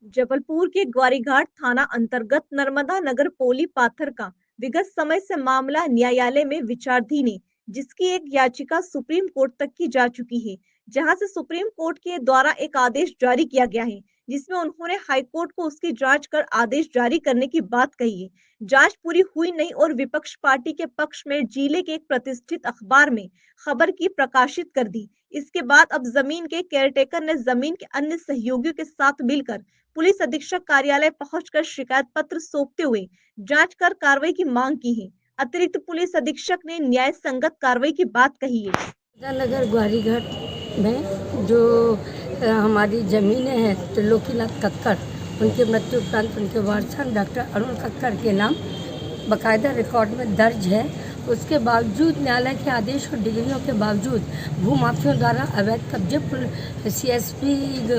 जबलपुर के ग्वारीघाट थाना अंतर्गत नर्मदा नगर पोली पाथर का विगत समय से मामला न्यायालय में विचाराधीन है, जिसकी एक याचिका सुप्रीम कोर्ट तक की जा चुकी है, जहां से सुप्रीम कोर्ट के द्वारा एक आदेश जारी किया गया है, जिसमें उन्होंने हाई कोर्ट को उसकी जांच कर आदेश जारी करने की बात कही है। जांच पूरी हुई नहीं और विपक्ष पार्टी के पक्ष में जिले के एक प्रतिष्ठित अखबार में खबर की प्रकाशित कर दी। इसके बाद अब जमीन के केयरटेकर ने जमीन के अन्य सहयोगियों के साथ मिलकर पुलिस अधीक्षक कार्यालय पहुंचकर शिकायत पत्र सौंपते हुए जांच कर कार्रवाई की मांग की है। अतिरिक्त पुलिस अधीक्षक ने न्याय संगत कार्रवाई की बात कही है। नगर ग्वारीघाट में जो हमारी जमीनें हैं त्रिलोकीनाथ कक्कड़, उनके मृत्यु उपरांत उनके वारसन डॉक्टर अरुण कक्कड़ के नाम बाकायदा रिकॉर्ड में दर्ज है। उसके बावजूद न्यायालय के आदेश और डिग्रियों के बावजूद भूमाफियों द्वारा अवैध कब्जे सीएसपी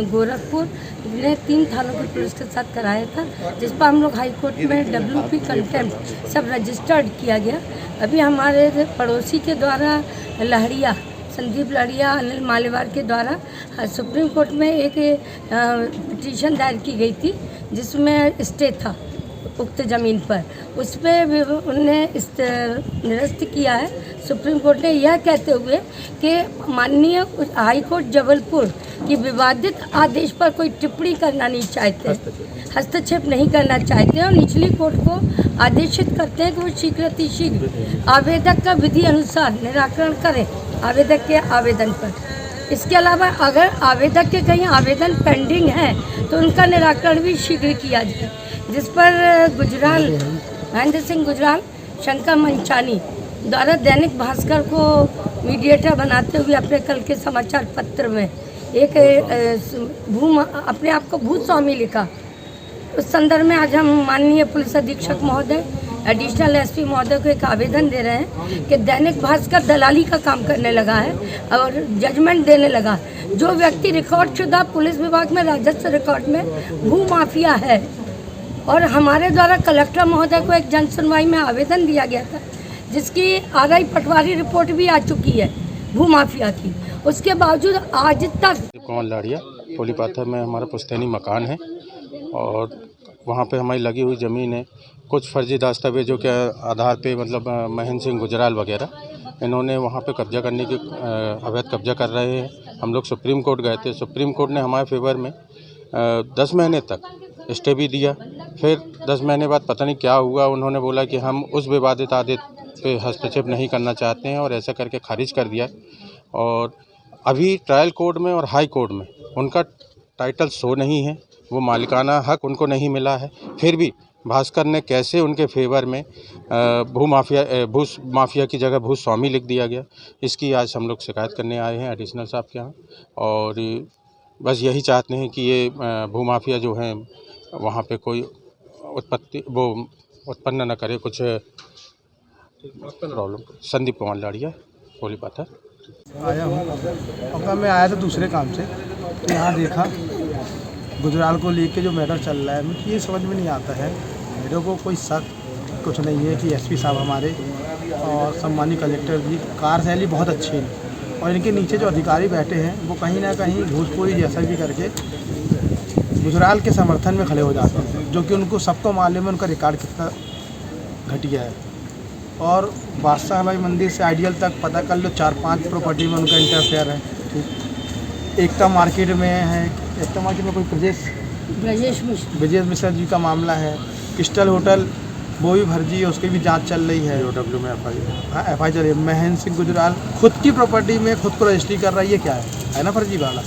गोरखपुर ने 3 थानों की पुलिस के साथ कराया था, जिस पर हम लोग हाई कोर्ट में WP कंटेम्प्ट सब रजिस्टर्ड किया गया। अभी हमारे पड़ोसी के द्वारा लहरिया संदीप लहरिया अनिल मालेवार के द्वारा सुप्रीम कोर्ट में एक पिटीशन दायर की गई थी, जिसमें स्टे था उक्त ज़मीन पर। उस पर उन्होंने निरस्त किया है सुप्रीम कोर्ट ने, यह कहते हुए कि माननीय हाई कोर्ट जबलपुर की विवादित आदेश पर कोई टिप्पणी करना नहीं चाहते, हस्तक्षेप नहीं करना चाहते और निचली कोर्ट को आदेशित करते हैं कि वो शीघ्र आवेदक का विधि अनुसार निराकरण करें आवेदक के आवेदन पर। इसके अलावा अगर आवेदक के कहीं आवेदन पेंडिंग है तो उनका निराकरण भी शीघ्र किया जाए, जिस पर गुजराल महेंद्र सिंह गुजराल शंकर मंचानी द्वारा दैनिक भास्कर को मीडिएटर बनाते हुए अपने कल के समाचार पत्र में एक अपने आप को भूस्वामी लिखा। उस संदर्भ में आज हम माननीय पुलिस अधीक्षक महोदय एडिशनल एसपी महोदय को एक आवेदन दे रहे हैं कि दैनिक भास्कर दलाली का काम करने लगा है और जजमेंट देने लगा। जो व्यक्ति रिकॉर्ड शुदा पुलिस विभाग में राजस्व रिकॉर्ड में भू माफिया है, और हमारे द्वारा कलेक्टर महोदय को एक जन सुनवाई में आवेदन दिया गया था, जिसकी RI पटवारी रिपोर्ट भी आ चुकी है भू माफिया की, उसके बावजूद आज तक कौन लाड़िया पोली पाथर में हमारा पुश्तैनी मकान है और वहाँ पे हमारी लगी हुई ज़मीन है। कुछ फर्जी दस्तावेजों के आधार पे मतलब महेंद्र सिंह गुजराल वगैरह इन्होंने वहाँ पे कब्जा करने की अवैध कब्जा कर रहे हैं। हम लोग सुप्रीम कोर्ट गए थे, सुप्रीम कोर्ट ने हमारे फेवर में 10 महीने तक स्टे भी दिया। फिर 10 महीने बाद पता नहीं क्या हुआ, उन्होंने बोला कि हम उस विवादित आदेश पे हस्तक्षेप नहीं करना चाहते हैं और ऐसा करके खारिज कर दिया। और अभी ट्रायल कोर्ट में और हाई कोर्ट में उनका टाइटल शो नहीं है, वो मालिकाना हक उनको नहीं मिला है। फिर भी भास्कर ने कैसे उनके फेवर में भू माफिया की जगह भूस्वामी लिख दिया गया, इसकी आज हम लोग शिकायत करने आए हैं एडिशनल साहब के यहाँ। और बस यही चाहते हैं कि ये भू माफिया जो हैं वहाँ पे कोई उत्पन्न न करे कुछ प्रॉब्लम। संदीप कुमार लाड़िया पोली पाथर आया हूँ। अब मैं आया था दूसरे काम से, तो यहाँ देखा गुजराल को लेके जो मैटर चल रहा है, मुझे ये समझ में नहीं आता है। मेरे को कोई शक कुछ नहीं है कि एसपी साहब हमारे और सम्मानित कलेक्टर जी कार्यशैली बहुत अच्छी है, और इनके नीचे जो अधिकारी बैठे हैं वो कहीं ना कहीं घूसखोरी जैसा भी करके गुजराल के समर्थन में खड़े हो जाते हैं, जो कि उनको सबको मालूम है उनका रिकॉर्ड कितना घटिया है। और बादशाह भाई मंदिर से आइडियल तक पता कर लो 4-5 प्रॉपर्टी में उनका इंटरफेयर है। ठीक, एकता मार्केट में है, एकता मार्केट में कोई ब्रजेश मिश्रा जी का मामला है। क्रिस्टल होटल वो भी फर्जी है, उसकी भी जांच चल रही है। OW में FI चल रही है। महेंद्र सिंह गुजराल खुद की प्रॉपर्टी में खुद को रजिस्ट्री कर रहा है, ये क्या है ना फर्जी वाला।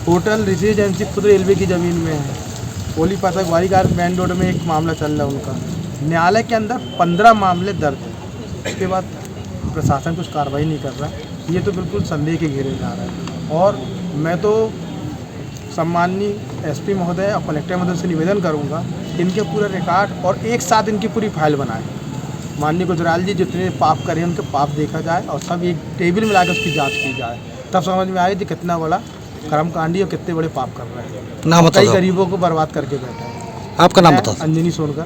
होटल रेसिडेंसी खुद रेलवे की ज़मीन में है। पोली पाथर ग्वारीघाट मेन रोड में एक मामला चल रहा है उनका। न्यायालय के अंदर 15 मामले दर्ज हैं, उसके बाद प्रशासन कुछ कार्रवाई नहीं कर रहा। ये तो बिल्कुल संदेह के घेरे में आ रहा है। और मैं तो सम्माननीय एसपी महोदय और कलेक्टर महोदय से निवेदन करूंगा, इनके पूरा रिकॉर्ड और एक साथ इनकी पूरी फाइल बनाएं। माननीय गुजराल जी जितने पाप करें उनके पाप देखा जाए और सब एक टेबल में लाकर उसकी जांच की जाए, तब समझ में आए कि कितना बड़ा कर्मकांडी और कितने बड़े पाप कर रहे हैं। नाम बताओ। कई गरीबों को बर्बाद करके बैठा है। आपका नाम बताओ। अंजनी सोनकर।